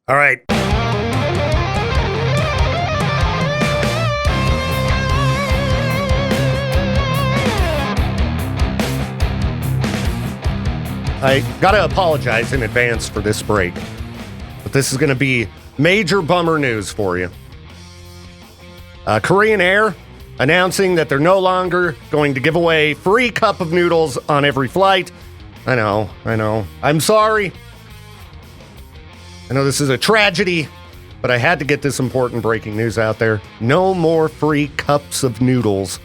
All right. I gotta apologize in advance for this break, but this is gonna be major bummer news for you. Korean Air announcing that they're no longer going to give away free cup of noodles on every flight. I know. I'm sorry. I know this is a tragedy, but I had to get this important breaking news out there. No more free cups of noodles,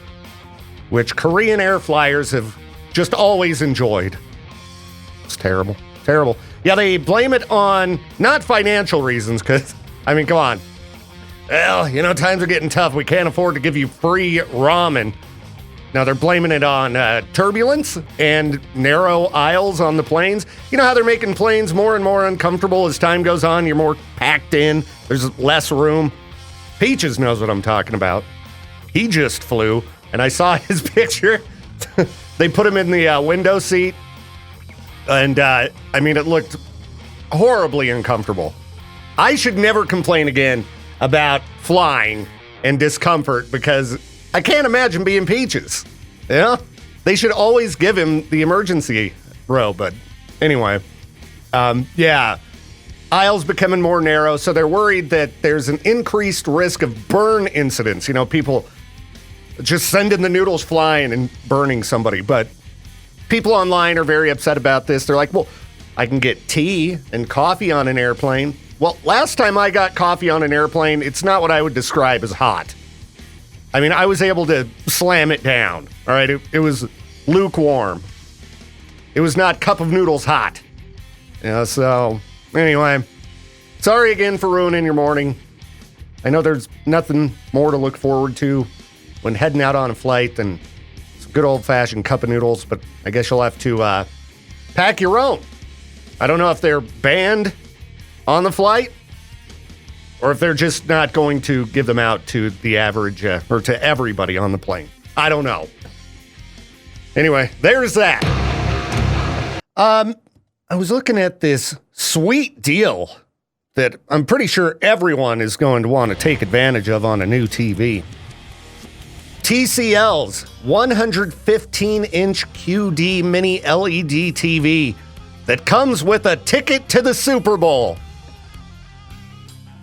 which Korean Air flyers have just always enjoyed. It's terrible. Yeah, they blame it on not financial reasons, because, I mean, come on. Well, times are getting tough. We can't afford to give you free ramen. Now, they're blaming it on turbulence and narrow aisles on the planes. You know how they're making planes more and more uncomfortable as time goes on? You're more packed in. There's less room. Peaches knows what I'm talking about. He just flew, and I saw his picture. They put him in the window seat. And, it looked horribly uncomfortable. I should never complain again about flying and discomfort because I can't imagine being Peaches. Yeah? They should always give him the emergency row, but anyway. Aisles becoming more narrow, so they're worried that there's an increased risk of burn incidents. People just sending the noodles flying and burning somebody, but people online are very upset about this. They're like, well, I can get tea and coffee on an airplane. Well, last time I got coffee on an airplane, it's not what I would describe as hot. I mean, I was able to slam it down. All right, it was lukewarm. It was not cup of noodles hot. So anyway, sorry again for ruining your morning. I know there's nothing more to look forward to when heading out on a flight than good old-fashioned cup of noodles, but I guess you'll have to pack your own. I don't know if they're banned on the flight or if they're just not going to give them out to the average or to everybody on the plane. I don't know. Anyway, there's that. I was looking at this sweet deal that I'm pretty sure everyone is going to want to take advantage of on a new TV. TCL's 115-inch QD mini LED TV that comes with a ticket to the Super Bowl.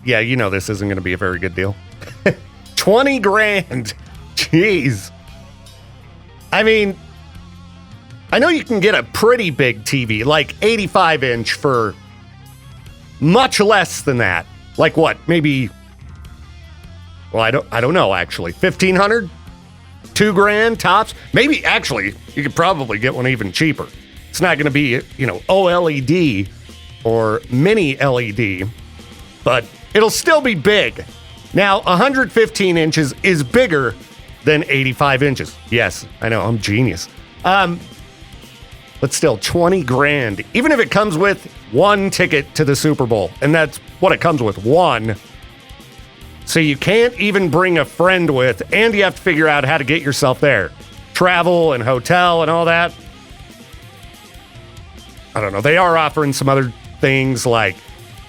Yeah, this isn't going to be a very good deal. $20,000. Jeez. I mean, I know you can get a pretty big TV, like 85-inch for much less than that. Like what? Maybe, well, I don't know actually. $1,500? $2,000 tops. Maybe actually you could probably get one even cheaper. It's not going to be, OLED or mini LED, but it'll still be big. Now, 115 inches is bigger than 85 inches. Yes, I know, I'm genius. But still, $20,000. Even if it comes with one ticket to the Super Bowl, and that's what it comes with, one. So you can't even bring a friend with, and you have to figure out how to get yourself there. Travel and hotel and all that. I don't know. They are offering some other things like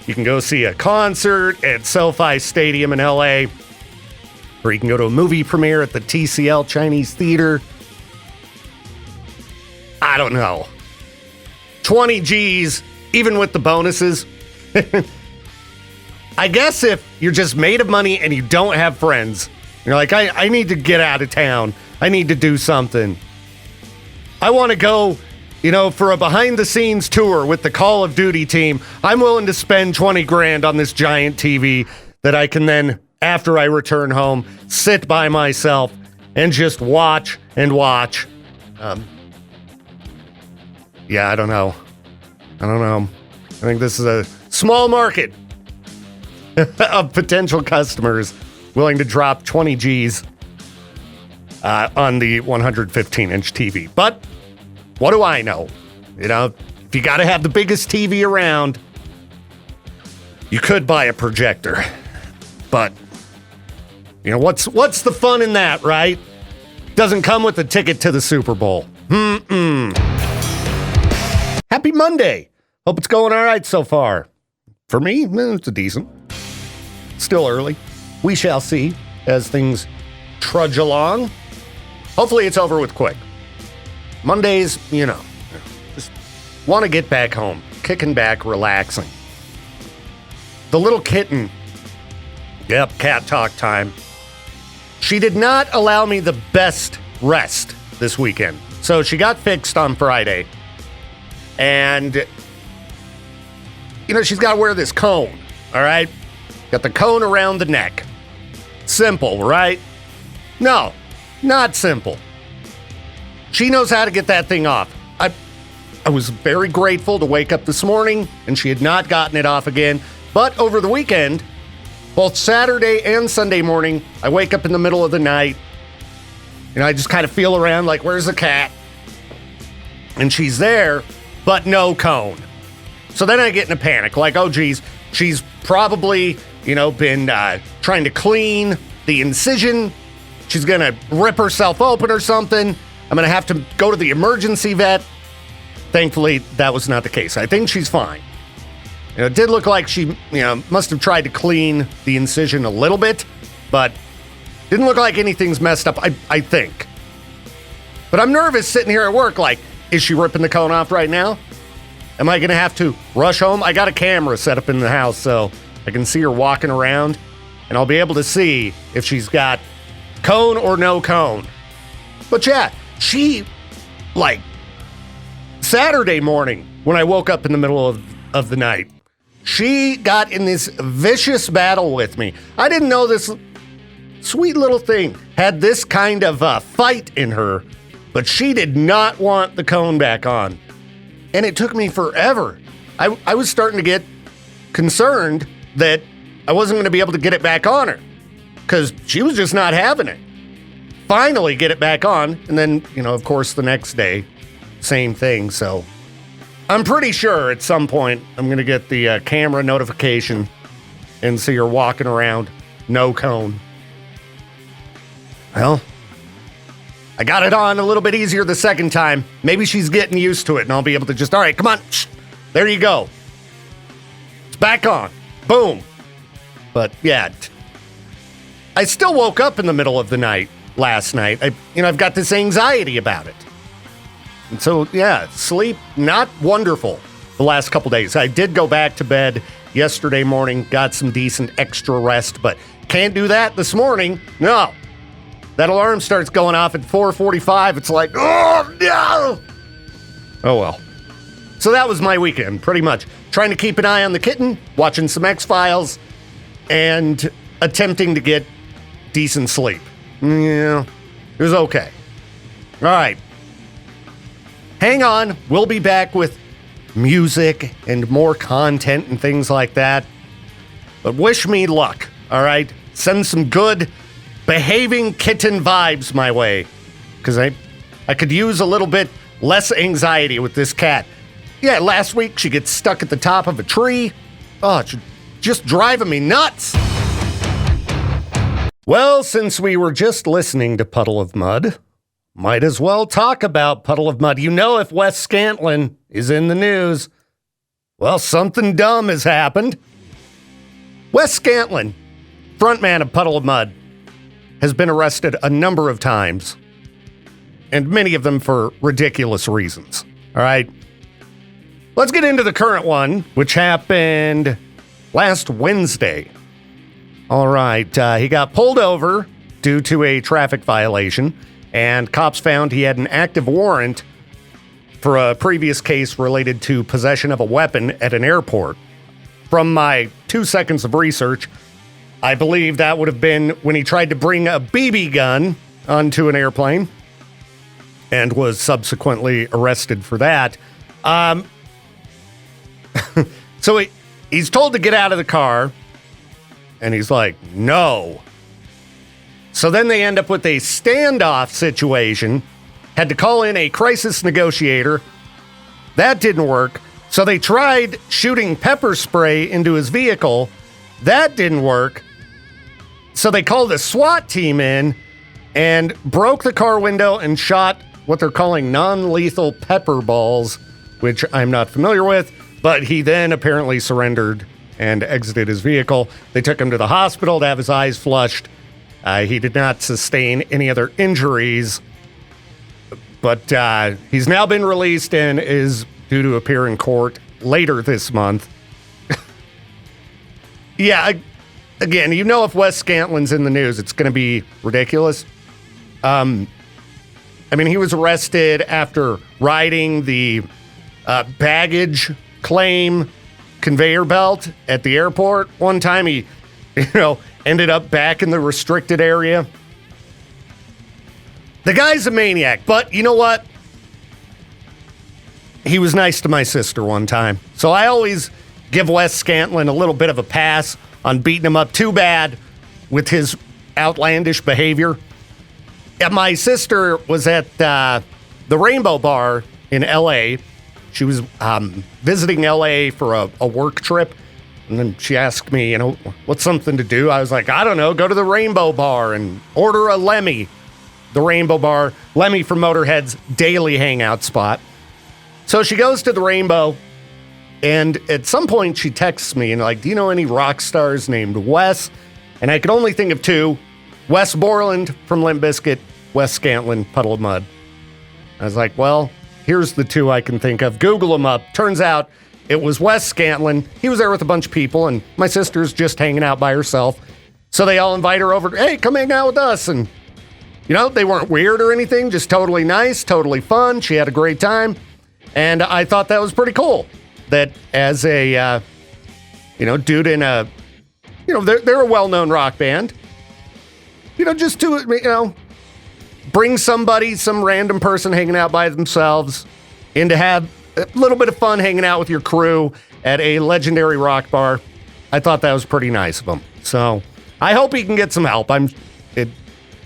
you can go see a concert at SoFi Stadium in LA, or you can go to a movie premiere at the TCL Chinese Theater. I don't know. 20 G's, even with the bonuses. I guess if you're just made of money and you don't have friends, you're like, I need to get out of town. I need to do something. I want to go, for a behind-the-scenes tour with the Call of Duty team. I'm willing to spend $20,000 on this giant TV that I can then, after I return home, sit by myself and just watch and watch. Yeah, I don't know. I think this is a small market of potential customers willing to drop 20 G's on the 115-inch TV. But what do I know? If you got to have the biggest TV around, you could buy a projector. But, what's the fun in that, right? Doesn't come with a ticket to the Super Bowl. Happy Monday. Hope it's going all right so far. For me, it's a decent. Still early. We shall see as things trudge along. Hopefully it's over with quick. Mondays, just want to get back home, kicking back, relaxing. The little kitten, yep, cat talk time. She did not allow me the best rest this weekend. So she got fixed on Friday. And, she's got to wear this cone, all right? Got the cone around the neck. Simple, right? No, not simple. She knows how to get that thing off. I was very grateful to wake up this morning and she had not gotten it off again. But over the weekend, both Saturday and Sunday morning, I wake up in the middle of the night and I just kind of feel around like, where's the cat? And she's there, but no cone. So then I get in a panic, like, oh, geez, she's probably, been trying to clean the incision. She's going to rip herself open or something. I'm going to have to go to the emergency vet. Thankfully, that was not the case. I think she's fine. It did look like she, must have tried to clean the incision a little bit, but didn't look like anything's messed up, I think. But I'm nervous sitting here at work like, is she ripping the cone off right now? Am I going to have to rush home? I got a camera set up in the house so I can see her walking around, and I'll be able to see if she's got cone or no cone. But yeah, she, Saturday morning when I woke up in the middle of the night, she got in this vicious battle with me. I didn't know this sweet little thing had this kind of fight in her, but she did not want the cone back on. And it took me forever. I was starting to get concerned that I wasn't going to be able to get it back on her because she was just not having it. Finally get it back on, and then, of course, the next day, same thing. So I'm pretty sure at some point I'm going to get the camera notification and see her walking around, no cone. Well, I got it on a little bit easier the second time. Maybe she's getting used to it, and I'll be able to just, all right, come on. Shh, there you go. It's back on. Boom. But, yeah, I still woke up in the middle of the night last night. I've got this anxiety about it. And so, yeah, sleep, not wonderful the last couple days. I did go back to bed yesterday morning, got some decent extra rest, but can't do that this morning. No. That alarm starts going off at 4:45. It's like, oh, no. Oh, well. So that was my weekend, pretty much. Trying to keep an eye on the kitten, watching some X-Files, and attempting to get decent sleep. Yeah, it was okay. All right. Hang on. We'll be back with music and more content and things like that. But wish me luck, all right? Send some good behaving kitten vibes my way, because I could use a little bit less anxiety with this cat. Yeah, last week she gets stuck at the top of a tree. Oh, it's just driving me nuts. Well, since we were just listening to Puddle of Mud, might as well talk about Puddle of Mud. If Wes Scantlin is in the news, well, something dumb has happened. Wes Scantlin, frontman of Puddle of Mud, has been arrested a number of times, and many of them for ridiculous reasons. All right? Let's get into the current one, which happened last Wednesday. All right, he got pulled over due to a traffic violation, and cops found he had an active warrant for a previous case related to possession of a weapon at an airport. From my 2 seconds of research, I believe that would have been when he tried to bring a BB gun onto an airplane and was subsequently arrested for that. So he's told to get out of the car, and he's like, no. So then they end up with a standoff situation, had to call in a crisis negotiator. That didn't work. So they tried shooting pepper spray into his vehicle. That didn't work. So they called a SWAT team in and broke the car window and shot what they're calling non-lethal pepper balls, which I'm not familiar with, but he then apparently surrendered and exited his vehicle. They took him to the hospital to have his eyes flushed. He did not sustain any other injuries, but he's now been released and is due to appear in court later this month. Yeah, again, if Wes Scantlin's in the news, it's going to be ridiculous. He was arrested after riding the baggage claim conveyor belt at the airport. One time he, ended up back in the restricted area. The guy's a maniac, but you know what? He was nice to my sister one time. So I always give Wes Scantlin a little bit of a pass on beating him up too bad with his outlandish behavior. Yeah, my sister was at the Rainbow Bar in L.A. She was visiting L.A. for a work trip. And then she asked me, what's something to do? I was like, I don't know, go to the Rainbow Bar and order a Lemmy. The Rainbow Bar, Lemmy from Motorhead's daily hangout spot. So she goes to the Rainbow, and at some point she texts me and do you know any rock stars named Wes? And I could only think of two. Wes Borland from Limp Bizkit, Wes Scantlin, Puddle of Mud. I was like, well, here's the two I can think of. Google them up. Turns out it was Wes Scantlin. He was there with a bunch of people, and my sister's just hanging out by herself. So they all invite her over. Hey, come hang out with us. And, they weren't weird or anything, just totally nice, totally fun. She had a great time. And I thought that was pretty cool. That as a, dude in a, they're a well-known rock band. Just to, bring somebody, some random person hanging out by themselves, and to have a little bit of fun hanging out with your crew at a legendary rock bar. I thought that was pretty nice of him. So I hope he can get some help. It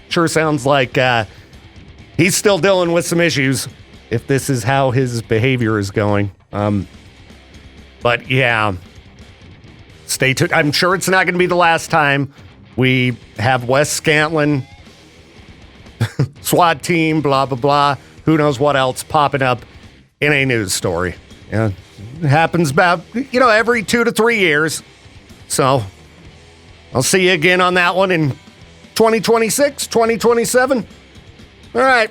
sure sounds like he's still dealing with some issues if this is how his behavior is going. But yeah, stay tuned. I'm sure it's not going to be the last time we have Wes Scantlin, SWAT team, blah, blah, blah. Who knows what else popping up in a news story. Yeah, it happens about, every 2 to 3 years. So I'll see you again on that one in 2026, 2027. All right.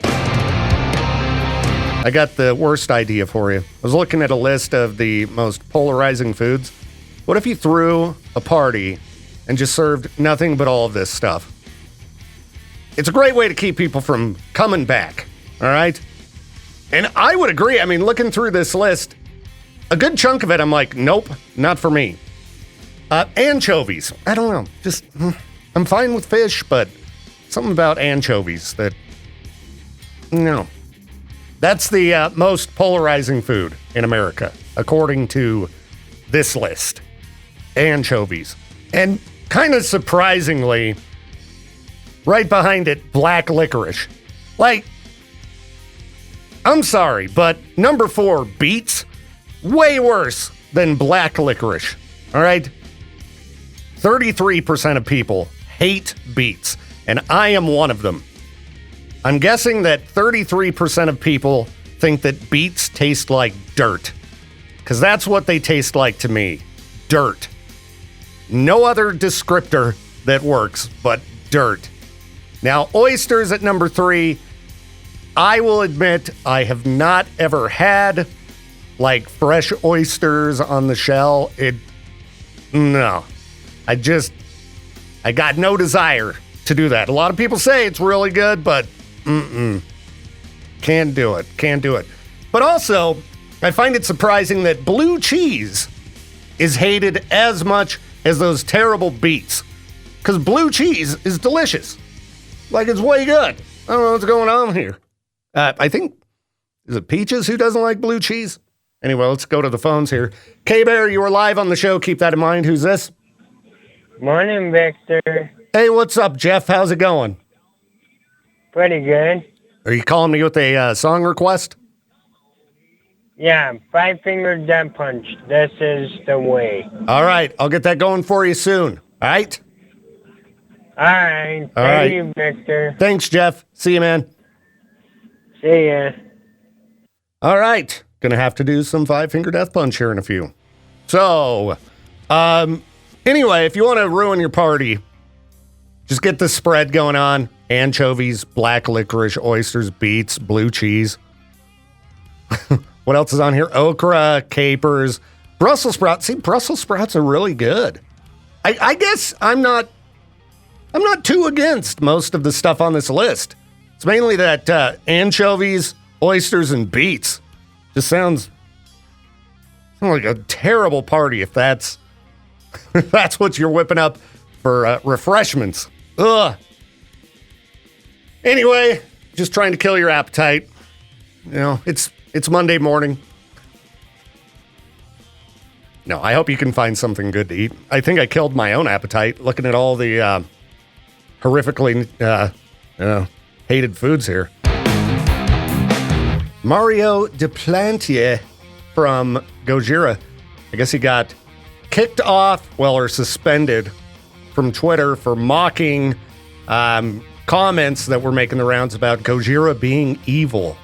I got the worst idea for you. I was looking at a list of the most polarizing foods. What if you threw a party and just served nothing but all of this stuff? It's a great way to keep people from coming back, all right? And I would agree. Looking through this list, a good chunk of it, I'm like, nope, not for me. Anchovies. I don't know. I'm fine with fish, but something about anchovies that, no. That's the most polarizing food in America, according to this list. Anchovies. And kind of surprisingly, right behind it, black licorice. I'm sorry, but number 4, beets, way worse than black licorice. All right? 33% of people hate beets, and I am one of them. I'm guessing that 33% of people think that beets taste like dirt, because that's what they taste like to me. Dirt. No other descriptor that works but dirt. Now, oysters at number 3. I will admit I have not ever had fresh oysters on the shell. No. I got no desire to do that. A lot of people say it's really good, but can't do it. But also, I find it surprising that blue cheese is hated as much as those terrible beets. Because blue cheese is delicious. It's way good. I don't know what's going on here. I think, is it Peaches who doesn't like blue cheese? Anyway, let's go to the phones here. K-Bear, you are live on the show. Keep that in mind. Who's this? Morning, Victor. Hey, what's up, Jeff? How's it going? Pretty good. Are you calling me with a song request? Yeah, Five Finger Death Punch. This is the way. All right, I'll get that going for you soon. All right? All right. Thank you, Victor. Thanks, Jeff. See you, man. See ya. All right. Gonna have to do some Five Finger Death Punch here in a few. So, Anyway, if you want to ruin your party, just get the spread going on. Anchovies, black licorice, oysters, beets, blue cheese. What else is on here? Okra, capers, Brussels sprouts. See, Brussels sprouts are really good. I guess I'm not too against most of the stuff on this list. It's mainly that anchovies, oysters, and beets. Just sounds like a terrible party if that's that's what you're whipping up for refreshments. Ugh. Anyway, just trying to kill your appetite. You know, it's Monday morning. No, I hope you can find something good to eat. I think I killed my own appetite looking at all the horrifically hated foods here. Mario Duplantier from Gojira. I guess he got kicked off, or suspended from Twitter for mocking comments that were making the rounds about Gojira being evil.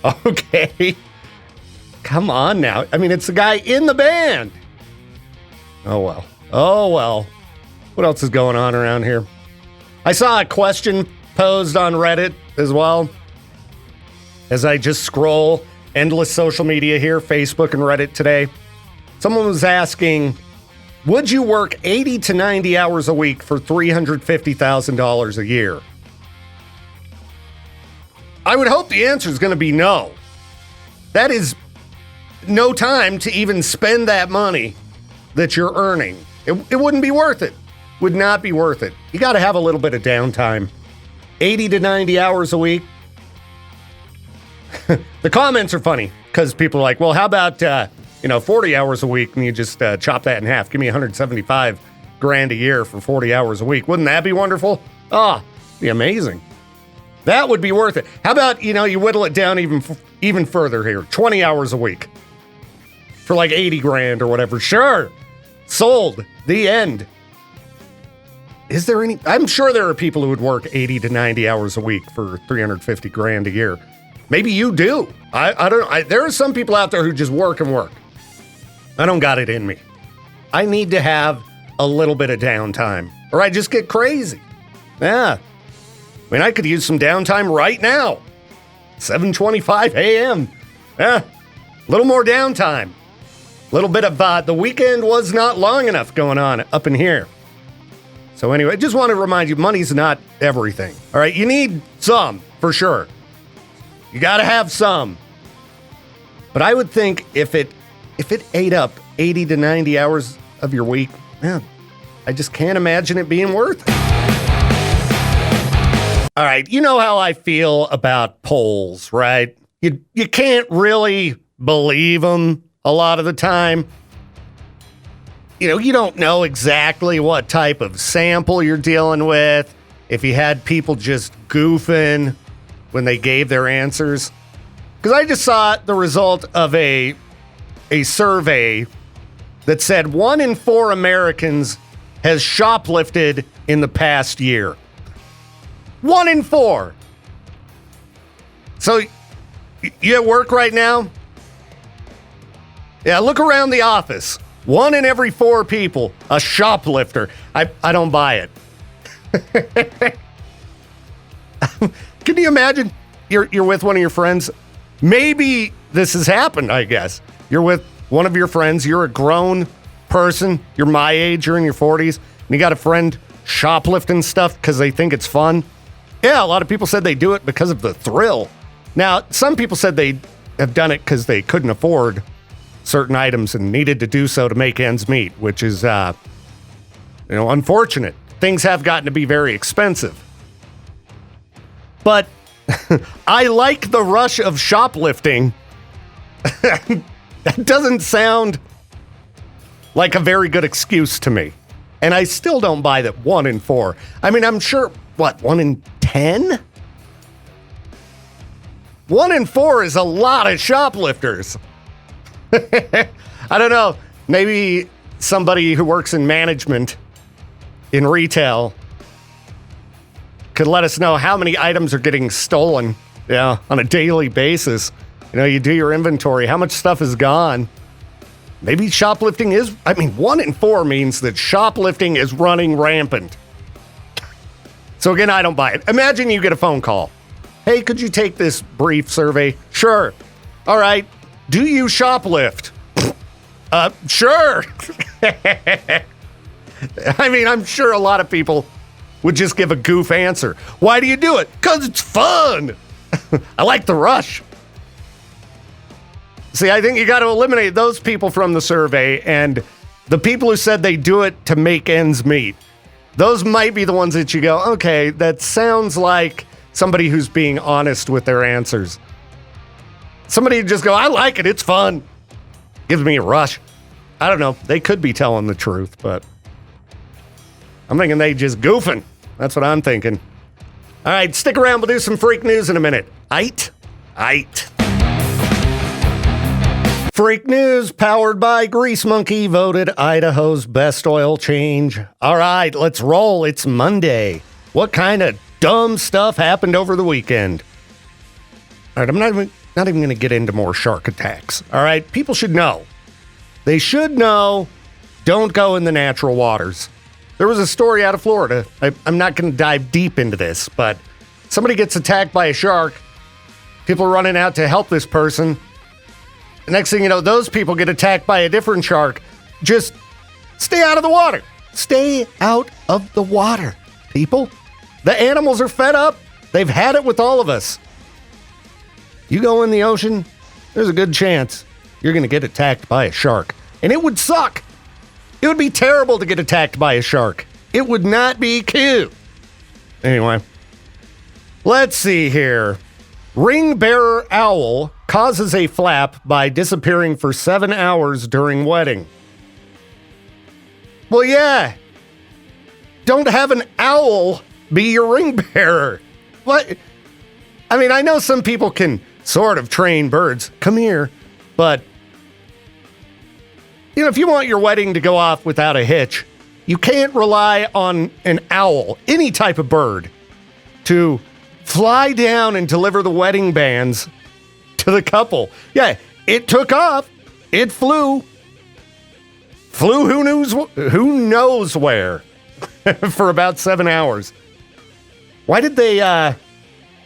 Okay. Come on now. I mean, it's the guy in the band. Oh, well. What else is going on around here? I saw a question posed on Reddit as well. As I just scroll endless social media here, Facebook and Reddit today. Someone was asking, would you work 80 to 90 hours a week for $350,000 a year? I would hope the answer is going to be no. That is no time to even spend that money that you're earning. It wouldn't be worth it. Would not be worth it. You got to have a little bit of downtime. 80 to 90 hours a week. The comments are funny because people are like, well, how about 40 hours a week and you just chop that in half. Give me $175 grand a year for 40 hours a week. Wouldn't that be wonderful? Be amazing. That would be worth it. How about, you whittle it down even further here. 20 hours a week for like 80 grand or whatever. Sure. Sold. The end. Is there any? I'm sure there are people who would work 80 to 90 hours a week for 350 grand a year. Maybe you do. I don't know. There are some people out there who just work and work. I don't got it in me. I need to have a little bit of downtime or I just get crazy. Yeah. I mean, I could use some downtime right now. 7:25 a.m. Yeah. A little more downtime. A little bit of the weekend was not long enough going on up in here. So anyway, I just want to remind you, money's not everything. All right, you need some, for sure. You got to have some. But I would think if it ate up 80 to 90 hours of your week, man, I just can't imagine it being worth it. All right, you know how I feel about polls, right? You can't really believe them a lot of the time. You don't know exactly what type of sample you're dealing with. If you had people just goofing when they gave their answers. Because I just saw the result of a survey that said 1 in 4 Americans has shoplifted in the past year. 1 in 4. So, you at work right now? Yeah, look around the office. 1 in every 4 people, a shoplifter. I don't buy it. Can you imagine? You're with one of your friends. Maybe this has happened, I guess. You're with one of your friends. You're a grown person. You're my age. You're in your 40s. And you got a friend shoplifting stuff because they think it's fun. Yeah, a lot of people said they do it because of the thrill. Now, some people said they have done it because they couldn't afford certain items and needed to do so to make ends meet, which is, unfortunate. Things have gotten to be very expensive. But I like the rush of shoplifting. That doesn't sound like a very good excuse to me. And I still don't buy that 1 in 4. I mean, I'm sure, 1 in 10? 1 in 4 is a lot of shoplifters. I don't know. Maybe somebody who works in management in retail could let us know how many items are getting stolen, on a daily basis. You do your inventory. How much stuff is gone? maybe shoplifting is, 1 in 4 means that shoplifting is running rampant. So again, I don't buy it. Imagine you get a phone call. Hey, could you take this brief survey? Sure. All right. Do you shoplift? Sure. I'm sure a lot of people would just give a goof answer. Why do you do it? Because it's fun. I like the rush. See, I think you got to eliminate those people from the survey, and the people who said they do it to make ends meet. Those might be the ones that you go, okay, that sounds like somebody who's being honest with their answers. Somebody just go, I like it, it's fun. Gives me a rush. I don't know, they could be telling the truth, but I'm thinking they just goofing. That's what I'm thinking. All right, stick around, we'll do some freak news in a minute. Aight. Freak news powered by Grease Monkey, voted Idaho's best oil change. All right, let's roll. It's Monday. What kind of dumb stuff happened over the weekend? All right, I'm not even going to get into more shark attacks. All right, people should know. They should know, don't go in the natural waters. There was a story out of Florida. I'm not going to dive deep into this, but somebody gets attacked by a shark. People are running out to help this person. The next thing you know, those people get attacked by a different shark. Just stay out of the water. Stay out of the water, people. The animals are fed up. They've had it with all of us. You go in the ocean, there's a good chance you're going to get attacked by a shark. And it would suck. It would be terrible to get attacked by a shark. It would not be cute. Anyway, let's see here. Ring bearer owl causes a flap by disappearing for 7 hours during wedding. Well, yeah. Don't have an owl be your ring bearer. What? I know some people can sort of train birds. Come here. But, if you want your wedding to go off without a hitch, you can't rely on an owl, any type of bird, to fly down and deliver the wedding bands to the couple. Yeah, it took off. It flew. Who knows where for about 7 hours. Why did they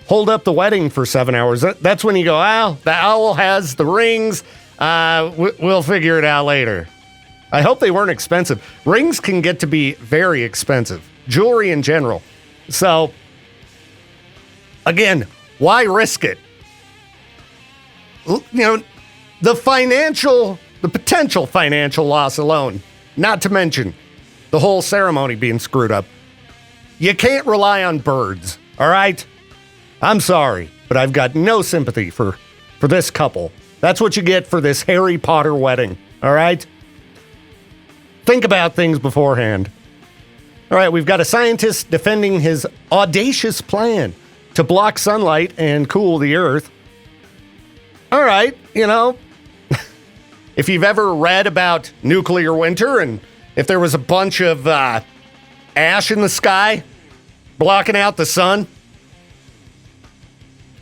hold up the wedding for 7 hours? That's when you go, the owl has the rings. We'll figure it out later. I hope they weren't expensive. Rings can get to be very expensive. Jewelry in general. So, again, why risk it? The potential financial loss alone, not to mention the whole ceremony being screwed up. You can't rely on birds, all right? I'm sorry, but I've got no sympathy for this couple. That's what you get for this Harry Potter wedding, all right? Think about things beforehand. All right, we've got a scientist defending his audacious plan to block sunlight and cool the earth. All right, if you've ever read about nuclear winter and if there was a bunch of ash in the sky blocking out the sun,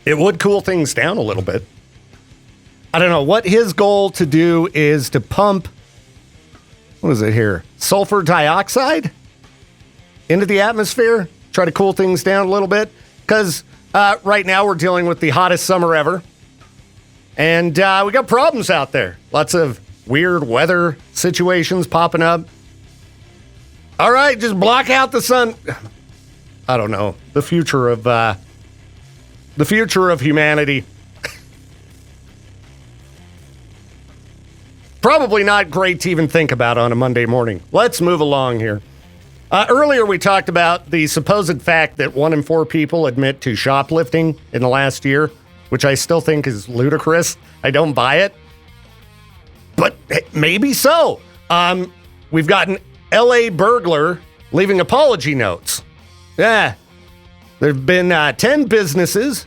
it would cool things down a little bit. I don't know what his goal to do is to pump, what is it here? Sulfur dioxide into the atmosphere, try to cool things down a little bit. Because right now we're dealing with the hottest summer ever. And we got problems out there. Lots of weird weather situations popping up. All right, just block out the sun. I don't know. The future of humanity. Probably not great to even think about on a Monday morning. Let's move along here. Earlier, we talked about the supposed fact that 1 in 4 people admit to shoplifting in the last year, which I still think is ludicrous. I don't buy it. But maybe so. We've got an L.A. burglar leaving apology notes. Yeah. There have been 10 businesses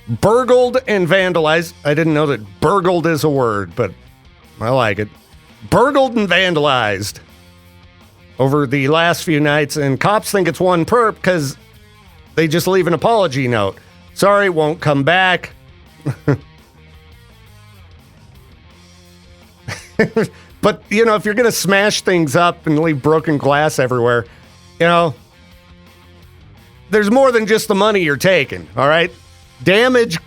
burgled and vandalized. I didn't know that burgled is a word, but I like it. Burgled and vandalized over the last few nights, and cops think it's one perp because they just leave an apology note. Sorry, won't come back. But, if you're going to smash things up and leave broken glass everywhere, there's more than just the money you're taking, all right? Damage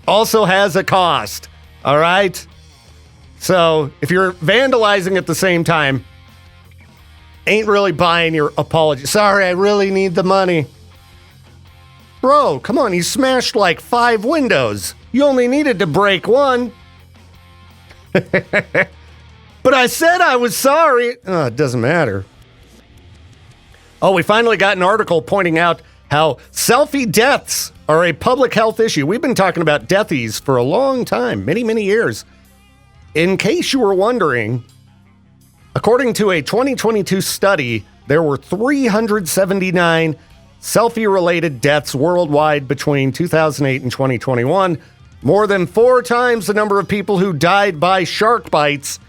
also has a cost, all right? So if you're vandalizing at the same time, ain't really buying your apology. Sorry, I really need the money. Bro, come on, you smashed like 5 windows. You only needed to break one. But I said I was sorry. Oh, it doesn't matter. Oh, we finally got an article pointing out how selfie deaths are a public health issue. We've been talking about deathies for a long time, many, many years. In case you were wondering, according to a 2022 study, there were 379 selfie-related deaths worldwide between 2008 and 2021, more than 4 times the number of people who died by shark bites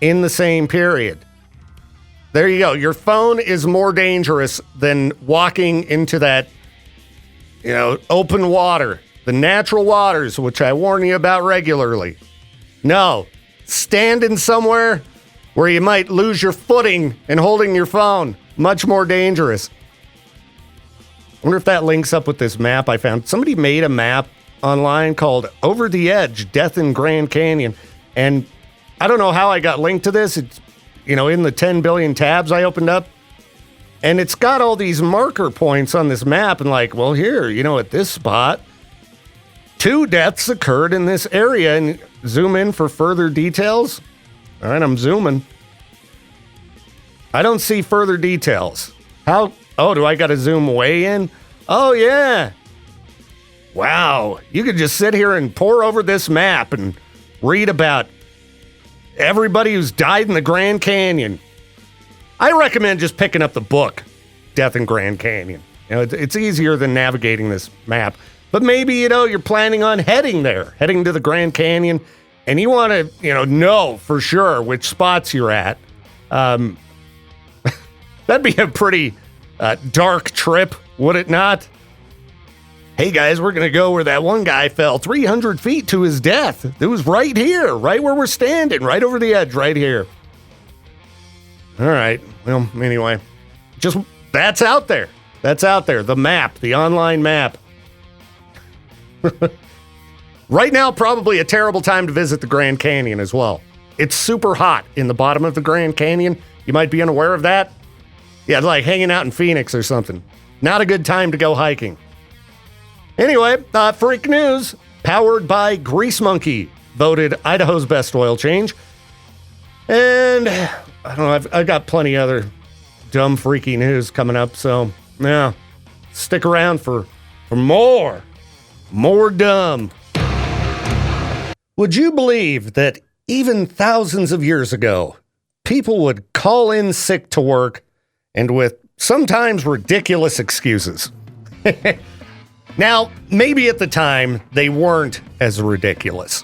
in the same period. There you go. Your phone is more dangerous than walking into that, open water, the natural waters, which I warn you about regularly. No, standing somewhere where you might lose your footing and holding your phone. Much more dangerous. I wonder if that links up with this map I found. Somebody made a map online called Over the Edge, Death in Grand Canyon. And I don't know how I got linked to this. It's, in the 10 billion tabs I opened up. And it's got all these marker points on this map. And here, at this spot, 2 deaths occurred in this area. And zoom in for further details. All right, I'm zooming. I don't see further details. How? Oh, do I got to zoom way in? Oh, yeah. Wow. You could just sit here and pore over this map and read about everybody who's died in the Grand Canyon. I recommend just picking up the book, Death in Grand Canyon. It's easier than navigating this map. But maybe, you're planning on heading to the Grand Canyon, and you want to, know for sure which spots you're at. That'd be a pretty dark trip, would it not? Hey guys, we're going to go where that one guy fell 300 feet to his death. It was right here, right where we're standing, right over the edge, right here. All right. Well, anyway, that's out there. That's out there. The map, the online map. Right now, probably a terrible time to visit the Grand Canyon as well. It's super hot in the bottom of the Grand Canyon. You might be unaware of that. Yeah, like hanging out in Phoenix or something. Not a good time to go hiking. Anyway, freak news, powered by Grease Monkey, voted Idaho's best oil change. And I don't know, I've got plenty other dumb, freaky news coming up, so yeah, stick around for more dumb. Would you believe that even thousands of years ago, people would call in sick to work and with sometimes ridiculous excuses? Now, maybe at the time, they weren't as ridiculous.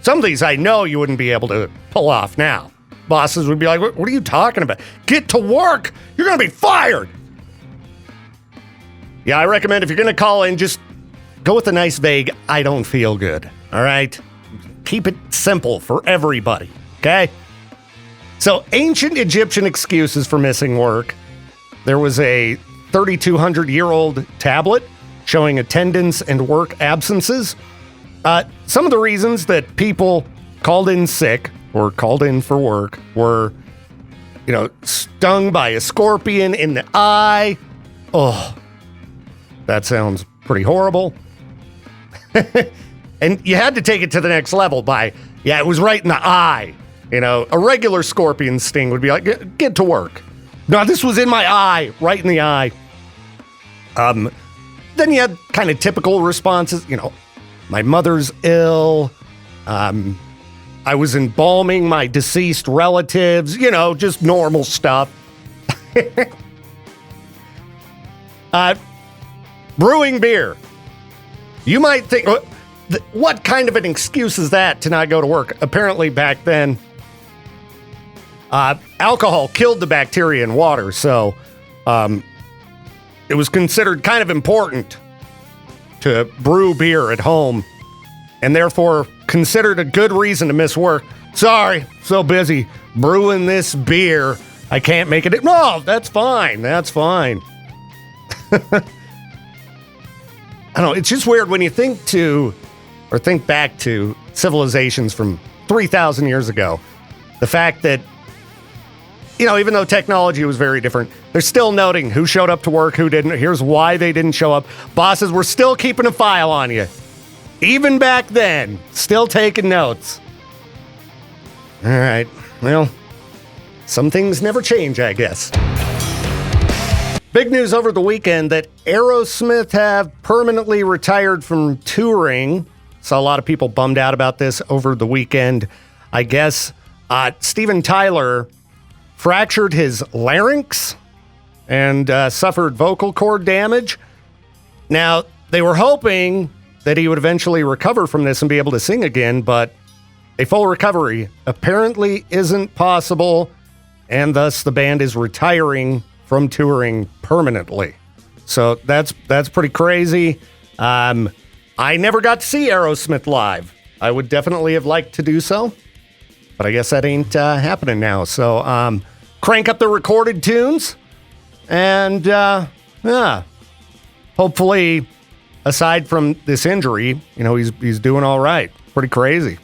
Some of these I know you wouldn't be able to pull off now. Bosses would be like, what are you talking about? Get to work! You're going to be fired! Yeah, I recommend if you're going to call in, just go with a nice vague, I don't feel good. All right? Keep it simple for everybody, okay? So, ancient Egyptian excuses for missing work. There was a 3,200-year-old tablet showing attendance and work absences. Some of the reasons that people called in sick or called in for work were, stung by a scorpion in the eye. Oh, that sounds pretty horrible. And you had to take it to the next level by, it was right in the eye. A regular scorpion sting would be like, get to work. No, this was in my eye, right in the eye. Then you had kind of typical responses, my mother's ill, I was embalming my deceased relatives, just normal stuff. Brewing beer. You might think, what kind of an excuse is that to not go to work? Apparently back then, alcohol killed the bacteria in water, so it was considered kind of important to brew beer at home and therefore considered a good reason to miss work. Sorry, so busy brewing this beer. I can't make it. No, that's fine. That's fine. I don't know. It's just weird when you think back to civilizations from 3,000 years ago. The fact that, even though technology was very different, they're still noting who showed up to work, who didn't. Here's why they didn't show up. Bosses were still keeping a file on you. Even back then, still taking notes. All right. Well, some things never change, I guess. Big news over the weekend that Aerosmith have permanently retired from touring. Saw a lot of people bummed out about this over the weekend. I guess Steven Tyler fractured his larynx and suffered vocal cord damage. Now, they were hoping that he would eventually recover from this and be able to sing again, but a full recovery apparently isn't possible, and thus the band is retiring from touring permanently. So that's pretty crazy. I never got to see Aerosmith live. I would definitely have liked to do so, but I guess that ain't happening now. So crank up the recorded tunes, and hopefully, aside from this injury, he's doing all right. Pretty crazy.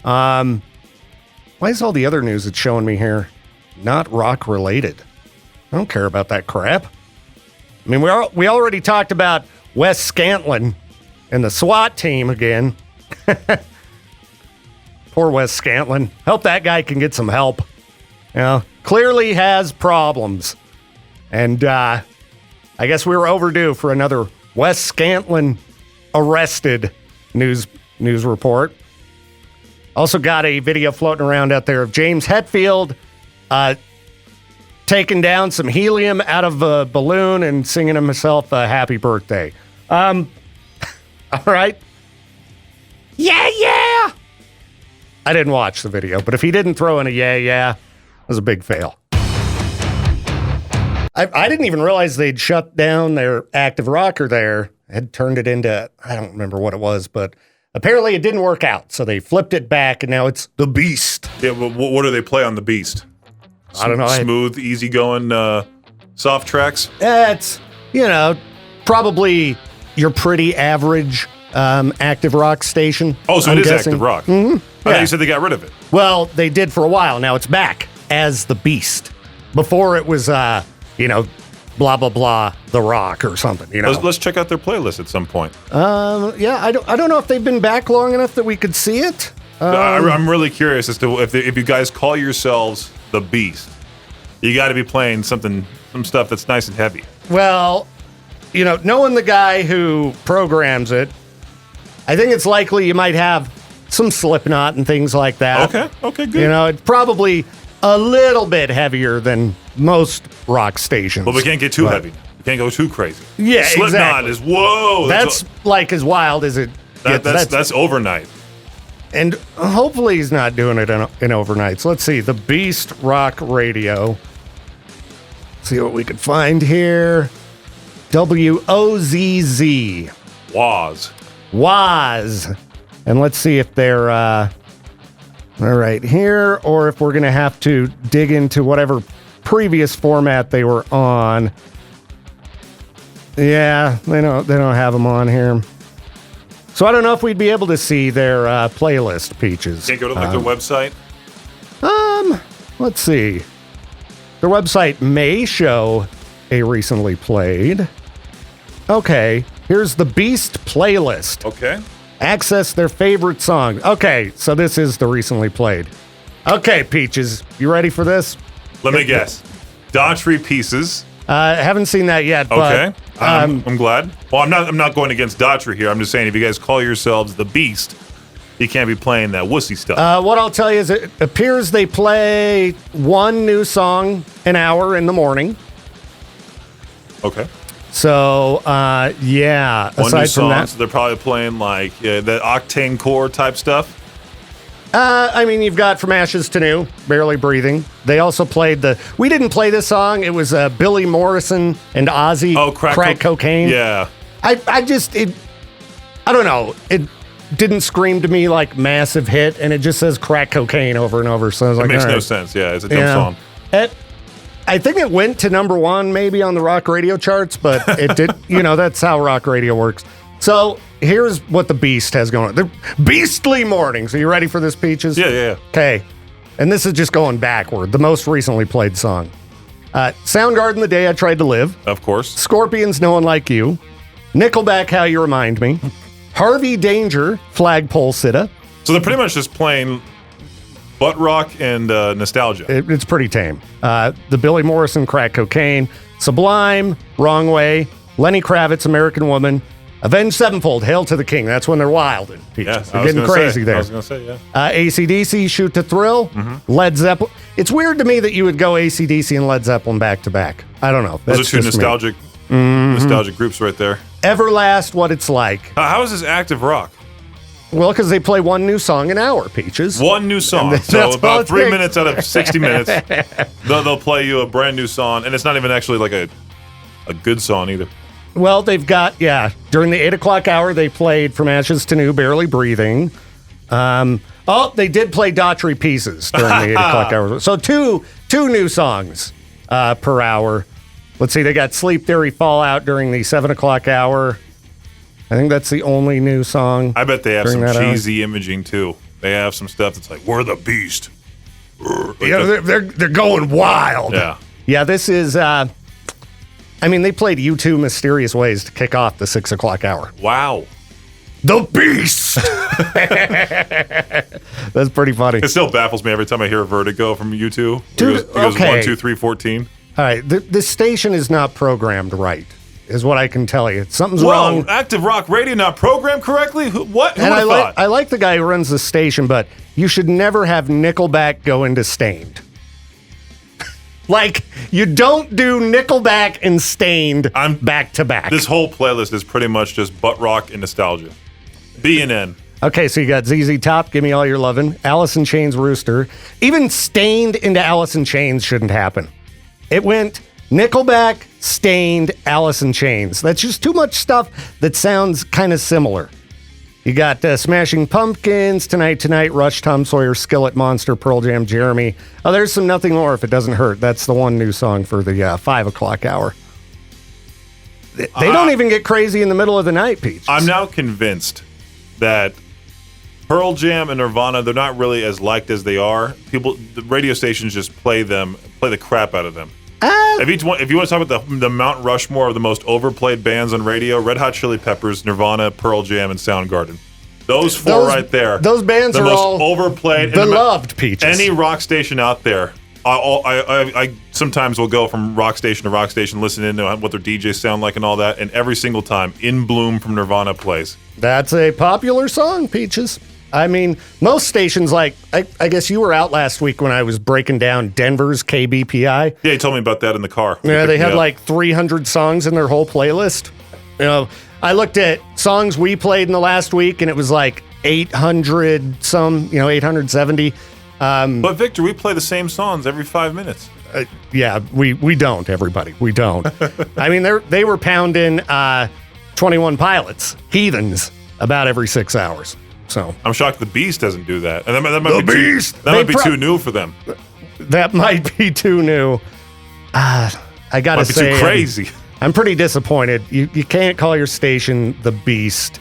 Why is all the other news that's showing me here not rock related? I don't care about that crap. I mean, we already talked about Wes Scantlin and the SWAT team again. Poor Wes Scantlin. Hope that guy can get some help. Clearly has problems. And I guess we were overdue for another Wes Scantlin arrested news report. Also got a video floating around out there of James Hetfield taking down some helium out of a balloon and singing himself a happy birthday. All right. Yeah. I didn't watch the video, but if he didn't throw in a yeah, it was a big fail. I didn't even realize they'd shut down their active rocker there. Had turned it into, I don't remember what it was, but apparently it didn't work out. So they flipped it back, and now it's the Beast. Yeah, but what do they play on the Beast? I don't know. Smooth, easygoing, soft tracks? It's, probably your pretty average active rock station. Oh, so I'm it is guessing. active rock. Mm-hmm. I thought you said they got rid of it. Well, they did for a while. Now it's back as the Beast. Before it was, blah, blah, blah, The Rock or something, Let's check out their playlist at some point. Yeah, I don't know if they've been back long enough that we could see it. I'm really curious as to if you guys call yourselves the Beast, you got to be playing some stuff that's nice and heavy. Well, knowing the guy who programs it, I think it's likely you might have some Slipknot and things like that. Okay, good. It's probably a little bit heavier than most rock stations. But we can't get too heavy. We can't go too crazy. Yeah, Slipknot exactly. is, whoa. That's like as wild as it gets. That's overnight. And hopefully he's not doing it in overnights. Let's see. The Beast Rock Radio. See what we could find here. WOZZ. Waz. And let's see if they're all right here, or if we're going to have to dig into whatever previous format they were on. Yeah, they don't have them on here. So I don't know if we'd be able to see their playlist, Peaches. Can't go to their website? Let's see. Their website may show a recently played. Okay, here's the Beast playlist. Okay. Access their favorite song. Okay, so this is the recently played. Okay, Peaches, you ready for this? Let me guess. Daughtry Pieces. Haven't seen that yet, but... Okay, I'm glad. Well, I'm not going against Daughtry here. I'm just saying if you guys call yourselves the Beast, you can't be playing that wussy stuff. What I'll tell you is it appears they play one new song an hour in the morning. Okay. So, yeah. One aside new from song, that, so they're probably playing like the Octane Core type stuff. You've got From Ashes to New, Barely Breathing. They also played we didn't play this song. It was Billy Morrison and Ozzy. Oh, Crack Cocaine. Yeah. I don't know. didn't scream to me like massive hit, and it just says crack cocaine over and over. So I was It like, makes all no right. sense. Yeah, it's a dumb song. I think it went to number one maybe on the rock radio charts, but it did. That's how rock radio works. So here's what the Beast has going on. The Beastly Mornings. Are you ready for this, Peaches? Yeah. Okay. And this is just going backward. The most recently played song. Soundgarden, The Day I Tried to Live. Of course. Scorpions, No One Like You. Nickelback, How You Remind Me. Harvey Danger, Flagpole Sitta. So they're pretty much just playing butt rock and nostalgia. It's pretty tame. The Billy Morrison, Crack Cocaine. Sublime, Wrong Way. Lenny Kravitz, American Woman. Avenged Sevenfold, Hail to the King. That's when they're wild. And Peaches. They're getting crazy there. I was going to say, yeah. AC/DC, Shoot to Thrill. Led Zeppelin. It's weird to me that you would go AC/DC and Led Zeppelin back to back. I don't know. Those are two nostalgic groups right there. Everlast, What It's Like. How is this active rock? Well, because they play one new song an hour, Peaches. One new song. That's So all about it 3 takes. minutes out of 60 minutes, they'll play you a brand new song, and it's not even actually like a good song either. Well, they've got, during the 8 o'clock hour, they played From Ashes to New, Barely Breathing. They did play Daughtry Pieces during the 8 o'clock hour. So two new songs per hour. Let's see, they got Sleep Theory, Fallout during the 7 o'clock hour. I think that's the only new song. I bet they have some during that cheesy imaging too. They have some stuff that's like, we're the Beast. They're going wild. Yeah. Yeah, this is, they played U2 Mysterious Ways to kick off the 6 o'clock hour. Wow. The Beast! That's pretty funny. It still baffles me every time I hear Vertigo from U2. Dude, It goes okay. 1, 2, 3, 14. All right, the station is not programmed right, is what I can tell you. Something's Whoa, wrong. active rock radio not programmed correctly? What? Who And would have thought? I like the guy who runs the station, but you should never have Nickelback go into Stained. Like, you don't do Nickelback and Stained back to back. This whole playlist is pretty much just butt rock and nostalgia. B and N. Okay, so you got ZZ Top, Give Me All Your Lovin', Alice in Chains, Rooster. Even Stained into Alice in Chains shouldn't happen. It went Nickelback, Stained, Alice in Chains. That's just too much stuff that sounds kind of similar. You got Smashing Pumpkins, Tonight, Rush, Tom Sawyer, Skillet, Monster, Pearl Jam, Jeremy. Oh, there's some Nothing More If It Doesn't Hurt. That's the one new song for the 5 o'clock hour. They don't even get crazy in the middle of the night, Peach. I'm now convinced that Pearl Jam and Nirvana, they're not really as liked as they are. The radio stations just play the crap out of them. If you want to talk about the Mount Rushmore of the most overplayed bands on radio, Red Hot Chili Peppers, Nirvana, Pearl Jam, and Soundgarden. Those four right there. Those bands the are most all overplayed, beloved, Peaches. Any rock station out there. I sometimes will go from rock station to rock station, listening to what their DJs sound like and all that, and every single time, In Bloom from Nirvana plays. That's a popular song, Peaches. Most stations, like, I guess you were out last week when I was breaking down Denver's KBPI. Yeah, you told me about that in the car. Yeah, they had like 300 songs in their whole playlist. I looked at songs we played in the last week, and it was like 800 some, 870. But Victor, we play the same songs every 5 minutes. Yeah, we don't, everybody. We don't. They were pounding 21 Pilots, Heathens, about every 6 hours. So I'm shocked the Beast doesn't do that. And that might The be Beast! That might be too new for them. That might be too new. I gotta Might be say, too crazy. I'm pretty disappointed. You can't call your station The Beast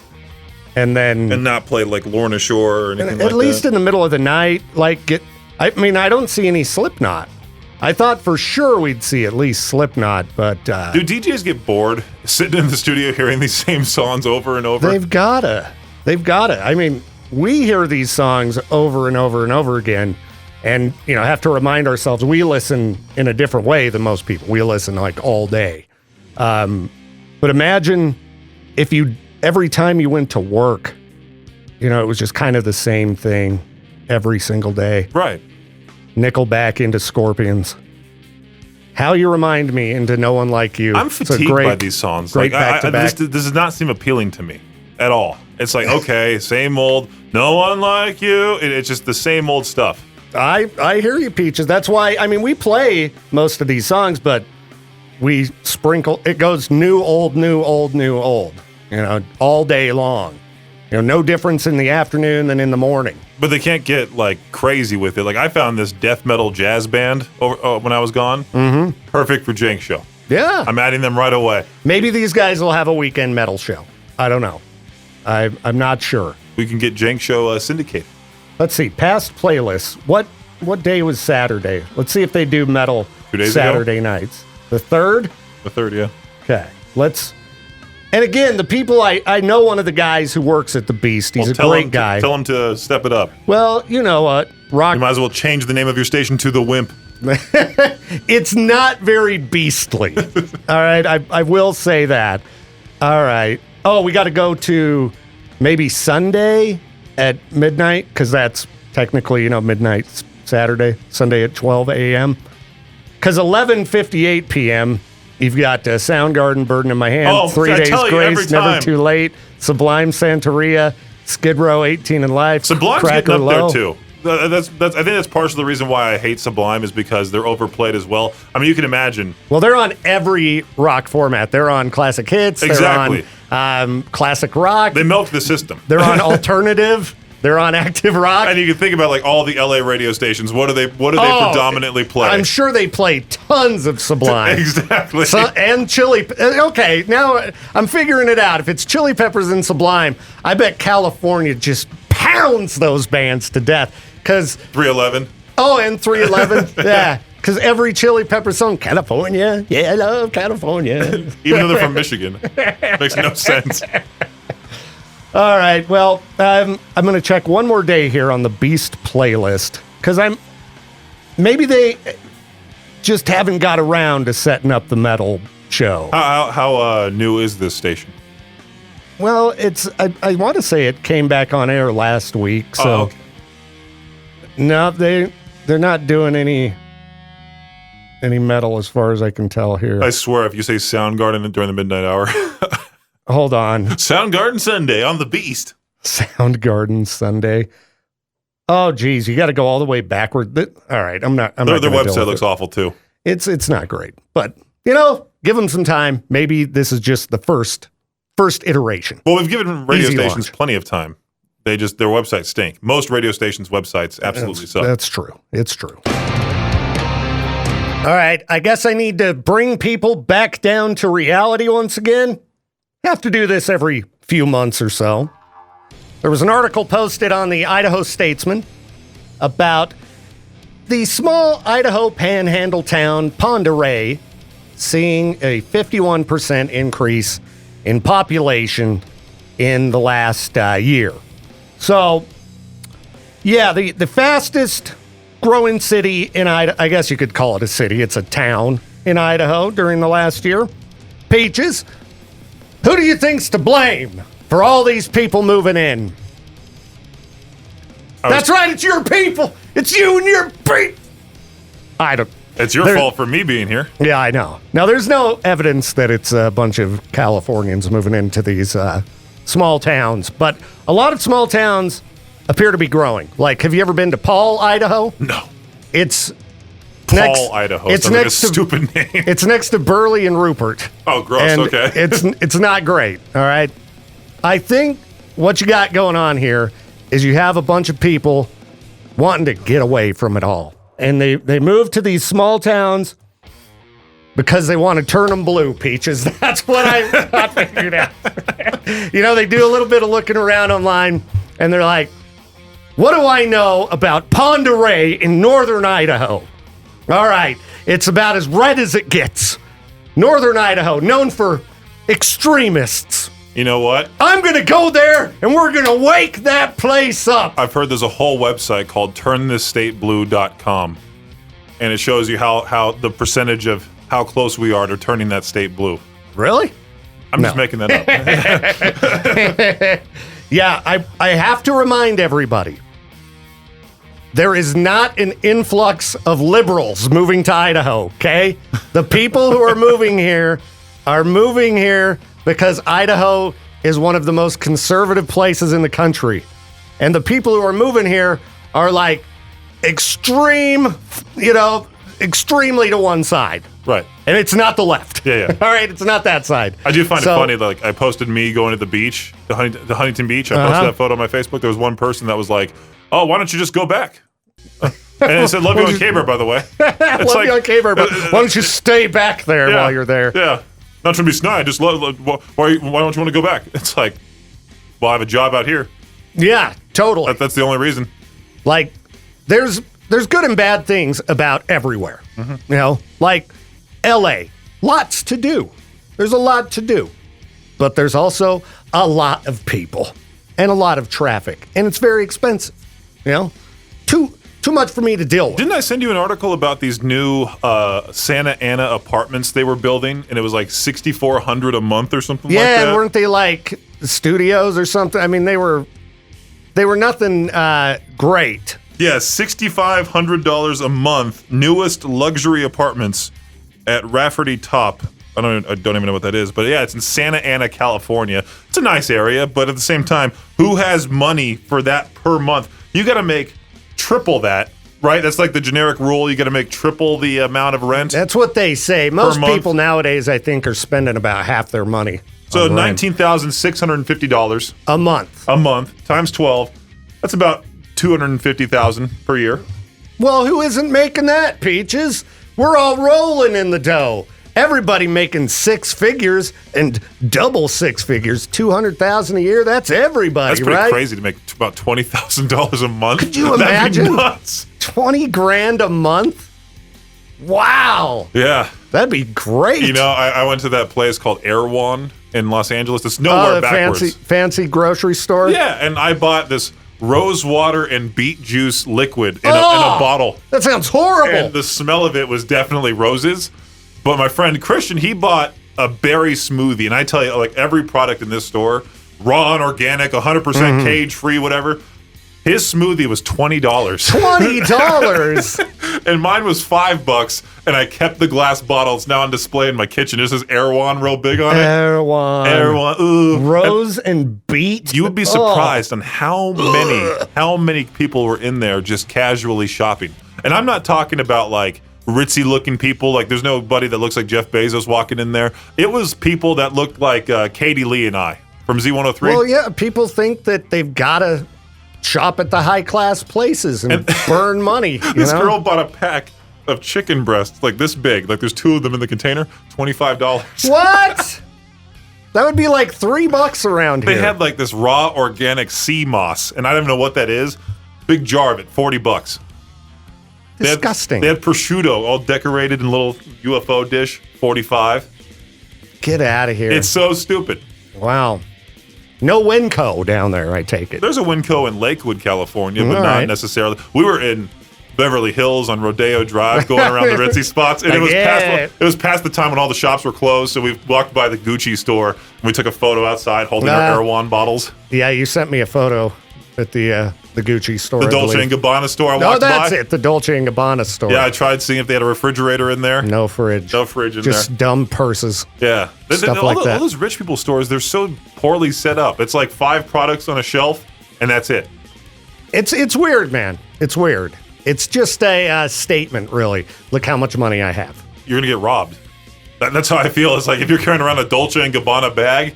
and not play like Lorna Shore or anything like that. at least in the middle of the night. I don't see any Slipknot. I thought for sure we'd see at least Slipknot, but do DJs get bored sitting in the studio hearing these same songs over and over? They've gotta. We hear these songs over and over and over again, and have to remind ourselves we listen in a different way than most people. We listen like all day. But imagine if every time you went to work, it was just kind of the same thing every single day. Right. Nickelback into Scorpions. How You Remind Me into No One Like You. I'm fatigued by these songs. Great back-to-back. This does not seem appealing to me at all. It's like, okay, same old, No One Like You. It's just the same old stuff. I hear you, Peaches. That's why, we play most of these songs, but we sprinkle, it goes new, old, new, old, new, old, all day long. No difference in the afternoon than in the morning. But they can't get like crazy with it. Like I found this death metal jazz band when I was gone. Mm-hmm. Perfect for Jenk Show. Yeah. I'm adding them right away. Maybe these guys will have a weekend metal show. I don't know. I'm not sure. We can get Jenk Show syndicated. Let's see. Past playlists. What day was Saturday? Let's see if they do metal 2 days Saturday ago? nights. The 3rd? The 3rd, yeah. Okay. And again, the people, I know one of the guys who works at the Beast. He's a great guy. Tell him to step it up. Well, you know what? Rock. You might as well change the name of your station to The Wimp. It's not very beastly. All right. I will say that. All right. Oh, we got to go to maybe Sunday at midnight because that's technically, midnight Saturday, Sunday at 12 a.m. Because 11:58 p.m., you've got Soundgarden, Burden in My Hand, 3 Days Grace, Never Too Late, Sublime, Santeria, Skid Row, 18 in Life, Sublime's Cracker getting up Low. there, too. I think that's partially the reason why I hate Sublime is because they're overplayed as well. I mean, you can imagine. Well, they're on every rock format. They're on classic hits. Exactly. They're on classic rock. They milk the system. They're on alternative. They're on active rock. And you can think about like all the LA radio stations. What do they predominantly play? I'm sure they play tons of Sublime. Exactly. And Chili. Okay, now I'm figuring it out. If it's Chili Peppers and Sublime, I bet California just pounds those bands to death. 311. Oh, and 311. Yeah. Because every Chili Pepper song, California. Yeah, I love California. Even though they're from Michigan. Makes no sense. All right. Well, I'm going to check one more day here on the Beast playlist because maybe they just haven't got around to setting up the metal show. How new is this station? Well, I want to say it came back on air last week. So okay. No, they're not doing any metal as far as I can tell here. I swear, if you say Soundgarden during the midnight hour. Hold on. Soundgarden Sunday on the Beast. Soundgarden Sunday. Oh, geez, you got to go all the way backward. All right, I'm not. Their website looks awful too. It's not great, but give them some time. Maybe this is just the first iteration. Well, we've given radio Easy stations launch. plenty of time. Their websites stink. Most radio stations' websites absolutely suck. That's true. It's true. All right, I guess I need to bring people back down to reality once again. Have to do this every few months or so. There was an article posted on the Idaho Statesman about the small Idaho panhandle town Pend Oreille seeing a 51% increase in population in the last year. So, yeah, the fastest growing city in Idaho, I guess you could call it a city, it's a town in Idaho during the last year. Peaches, who do you think's to blame for all these people moving in? That's right, it's your people. It's you and your people. It's your fault for me being here. Yeah, I know. Now, there's no evidence that it's a bunch of Californians moving into these small towns, but a lot of small towns appear to be growing. Like, have you ever been to Paul, Idaho? No. It's Paul, Idaho. It's sounds next like a to stupid name. It's next to Burley and Rupert. Oh, gross. And okay. it's not great. All right. I think what you got going on here is you have a bunch of people wanting to get away from it all, and they move to these small towns because they want to turn them blue. Peaches. That's what I figured out. They do a little bit of looking around online, and they're like, "What do I know about Pend Oreille in northern Idaho?" All right, it's about as red as it gets. Northern Idaho, known for extremists. You know what? I'm going to go there, and we're going to wake that place up. I've heard there's a whole website called turnthisstateblue.com, and it shows you how the percentage of how close we are to turning that state blue. Really? I'm just making that up. Yeah, I have to remind everybody, there is not an influx of liberals moving to Idaho, okay? The people who are moving here because Idaho is one of the most conservative places in the country. And the people who are moving here are like extreme, extremely to one side. Right. And it's not the left. Yeah. All right, it's not that side. I do find it funny that like I posted me going to the beach, the Huntington Beach. I posted that photo on my Facebook. There was one person that was like, "Oh, why don't you just go back?" And it said, "Love you on K-Bar, by the way." Love you on K-Bar, but why don't you stay back there while you're there? Yeah. Not trying to be snide. Just why don't you want to go back? It's like, well, I have a job out here. Yeah, totally. That's the only reason. Like, there's good and bad things about everywhere. You know, like L.A., lots to do. There's a lot to do. But there's also a lot of people and a lot of traffic. And it's very expensive. You know, too much for me to deal with. Didn't I send you an article about these new Santa Ana apartments they were building? And it was like $6,400 a month or something like that? Yeah, weren't they like studios or something? I mean, they were nothing great. Yeah, $6,500 a month, newest luxury apartments at Rafferty Top. I don't even know what that is, but yeah, it's in Santa Ana, California. It's a nice area, but at the same time, who has money for that per month? You got to make triple that, right? That's like the generic rule. You got to make triple the amount of rent. That's what they say. Most people nowadays, I think, are spending about half their money. So $19,650 a month. A month times 12. That's about $250,000 per year. Well, who isn't making that, Peaches? We're all rolling in the dough. Everybody making six figures and double six figures, $200,000 a year. That's everybody, That's pretty right? crazy to make about $20,000 a month. Could you That'd be imagine? nuts. $20,000 a month? Wow. Yeah. That'd be great. You know, I went to that place called Erewhon in Los Angeles. It's nowhere backwards. Fancy grocery store? Yeah, and I bought this rose water and beet juice liquid in a bottle. That sounds horrible. And the smell of it was definitely roses. But my friend Christian, he bought a berry smoothie. And I tell you, like every product in this store, raw and organic, 100% cage-free, whatever, his smoothie was $20. $20? And mine was $5, and I kept the glass bottle. It's now on display in my kitchen. It says Erewhon real big on it. Erewhon. Ooh. Rose and beet? You would be surprised on how many people were in there just casually shopping. And I'm not talking about like ritzy looking people. Like there's nobody that looks like Jeff Bezos walking in there. It was people that looked like Katie Lee and I from Z103. Well, yeah, people think that they've got to shop at the high class places and burn money. This girl bought a pack of chicken breasts like this big. Like there's two of them in the container, $25. What? That would be like $3 around here. They had like this raw organic sea moss, and I don't even know what that is. Big jar of it, $40. Disgusting. They had prosciutto all decorated in a little UFO dish, $45. Get out of here. It's so stupid. Wow. No Winco down there, I take it. There's a Winco in Lakewood, California, but not necessarily. We were in Beverly Hills on Rodeo Drive going around the ritzy spots, and it was past the time when all the shops were closed, so we walked by the Gucci store, and we took a photo outside holding our Erewhon bottles. Yeah, you sent me a photo at the Gucci store. The Dolce & Gabbana store I walked by. No, that's it, the Dolce & Gabbana store. Yeah, I tried seeing if they had a refrigerator in there. No fridge. No fridge in there. Just dumb purses. Yeah. Stuff like that. All those rich people stores, they're so poorly set up. It's like 5 products on a shelf, and that's it. It's weird, man. It's weird. It's just a statement, really. Look how much money I have. You're going to get robbed. That's how I feel. It's like if you're carrying around a Dolce & Gabbana bag,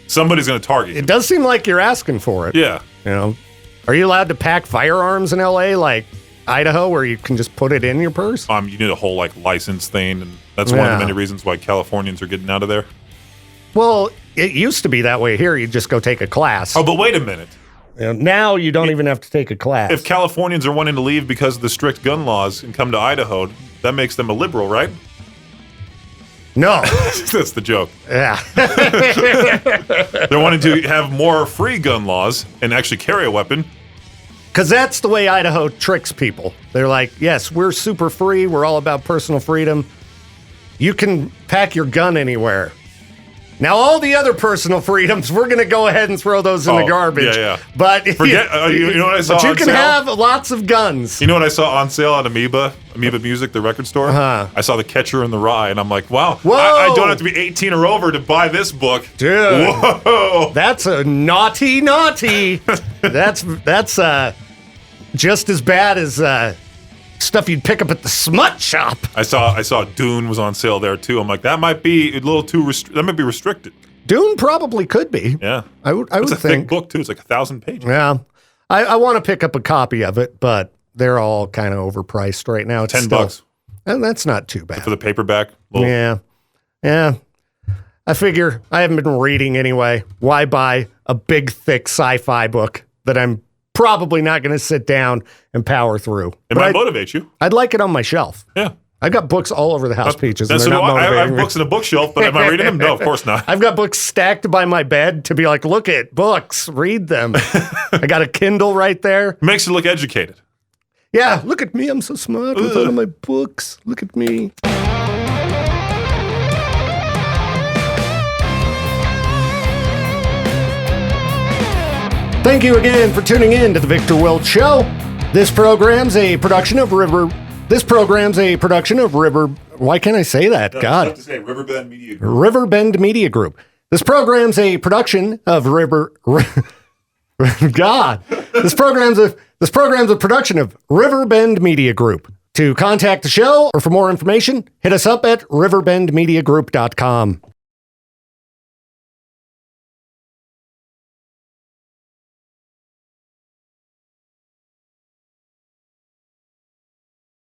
somebody's going to target you. It does seem like you're asking for it. Yeah. You know, are you allowed to pack firearms in L.A. like Idaho, where you can just put it in your purse? You need a whole like license thing, and that's one of the many reasons why Californians are getting out of there. Well, it used to be that way here. You just go take a class. Oh, but wait a minute. You know, now you don't even have to take a class. If Californians are wanting to leave because of the strict gun laws and come to Idaho, that makes them a liberal, right? No. That's the joke. Yeah. They're wanting to have more free gun laws and actually carry a weapon. Because that's the way Idaho tricks people. They're like, yes, we're super free. We're all about personal freedom. You can pack your gun anywhere. Now, all the other personal freedoms, we're going to go ahead and throw those in the garbage. Yeah. But forget. You know what I saw? But you on can sale? have lots of guns. You know what I saw on sale at Amoeba Music, the record store? Uh-huh. I saw The Catcher in the Rye, and I'm like, wow, Whoa. I don't have to be 18 or over to buy this book. Dude. Whoa. That's a naughty. That's just as bad as stuff you'd pick up at the smut shop. I saw Dune was on sale there too. I'm like, that might be a little too that might be restricted. Dune probably could be. Yeah, I would it's a think. thick book too. It's like 1,000 pages. Yeah, I want to pick up a copy of it, but they're all kind of overpriced right now. It's $10, and that's not too bad for the paperback. Yeah. I figure I haven't been reading anyway. Why buy a big, thick sci-fi book that I'm probably not going to sit down and power through? It might motivate you. I'd like it on my shelf. Yeah. I've got books all over the house, Peaches. And So they're not I motivating have me. books in a bookshelf, but am I reading them? No, of course not. I've got books stacked by my bed to be like, look at books, read them. I got a Kindle right there. Makes you look educated. Yeah, look at me. I'm so smart with all of my books. Look at me. Thank you again for tuning in to the Victor Welch Show. This program's a production of River. Why can't I say that? God. To say Riverbend Media Group. Riverbend Media Group. This program's a production of God. This program's a production of Riverbend Media Group. To contact the show or for more information, hit us up at riverbendmediagroup.com.